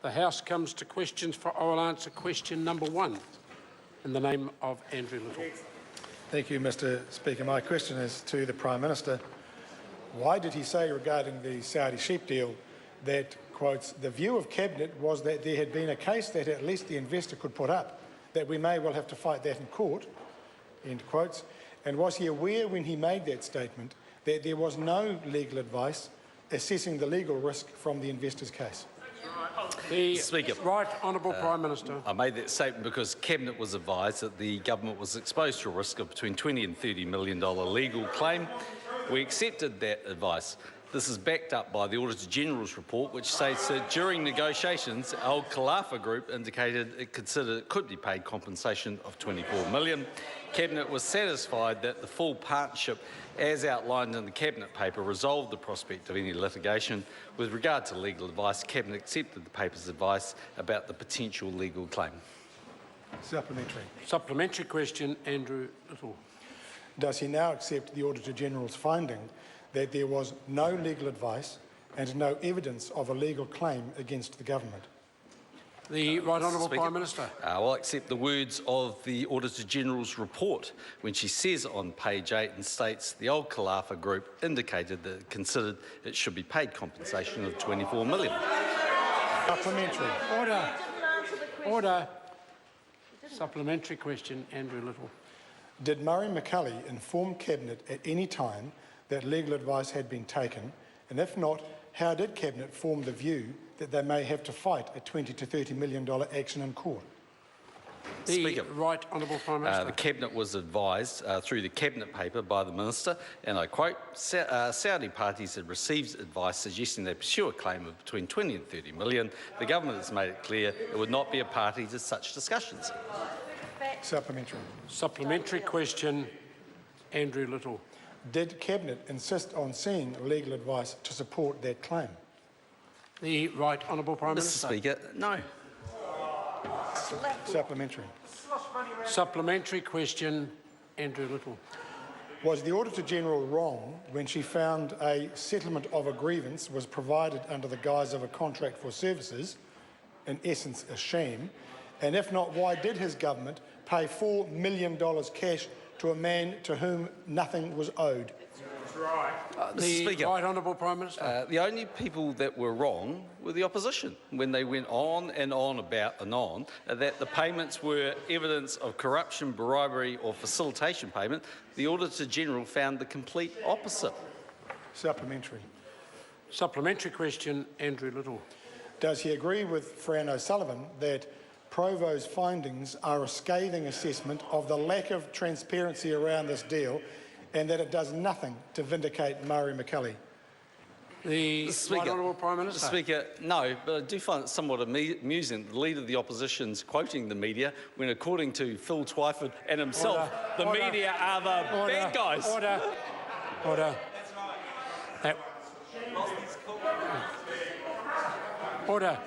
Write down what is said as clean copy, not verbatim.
The House comes to questions for oral answer. Question number 1, in the name of Andrew Little. Thank you, Mr Speaker. My question is to the Prime Minister. Why did he say regarding the Saudi sheep deal that, quotes, the view of Cabinet was that there had been a case that at least the investor could put up, that we may well have to fight that in court, end quotes, and was he aware when he made that statement that there was no legal advice assessing the legal risk from the investor's case? The Speaker. Right Honourable Prime Minister. I made that statement because Cabinet was advised that the government was exposed to a risk of between $20 and $30 million legal claim. We accepted that advice. This is backed up by the Auditor-General's report, which states that during negotiations, Al Khalifa Group indicated it considered it could be paid compensation of $24 million. Cabinet was satisfied that the full partnership, as outlined in the Cabinet paper, resolved the prospect of any litigation. With regard to legal advice, Cabinet accepted the paper's advice about the potential legal claim. Supplementary. Supplementary question, Andrew Little. Does he now accept the Auditor-General's finding that there was no legal advice and no evidence of a legal claim against the government? The Right Honourable Prime Minister. I'll accept the words of the Auditor-General's report when she says on page 8 and states the Al Khalifa Group indicated that it considered it should be paid compensation of $24 million. Supplementary. Order. Order. Supplementary question, Andrew Little. Did Murray McCully inform Cabinet at any time that legal advice had been taken? And if not, how did Cabinet form the view that they may have to fight a $20 to $30 million action in court? The Speaker. Right Honourable Prime Minister. The Cabinet was advised through the Cabinet paper by the Minister, and I quote, Saudi parties had received advice suggesting they pursue a claim of between $20 and $30 million. The government has made it clear it would not be a party to such discussions. Supplementary. Supplementary question, Andrew Little. Did Cabinet insist on seeing legal advice to support that claim? The Right Honourable Prime Mr. Minister. Speaker, no. Supplementary. Supplementary question, Andrew Little. Was the Auditor-General wrong when she found a settlement of a grievance was provided under the guise of a contract for services, in essence a sham? And if not, why did his government pay $4 million cash to a man to whom nothing was owed? The Speaker, Right Honourable Prime Minister. the only people that were wrong were the opposition when they went on and on about and on that the payments were evidence of corruption, bribery or facilitation payment. The Auditor-General found the complete opposite. Supplementary. Supplementary question, Andrew Little. Does he agree with Fran O'Sullivan that Provo's findings are a scathing assessment of the lack of transparency around this deal and that it does nothing to vindicate Murray McCully? The Speaker, Right Honourable Prime Minister. Speaker, no, but I do find it somewhat amusing the Leader of the Opposition's quoting the media when, according to Phil Twyford and himself, the media are the bad guys. Order. Order. Order.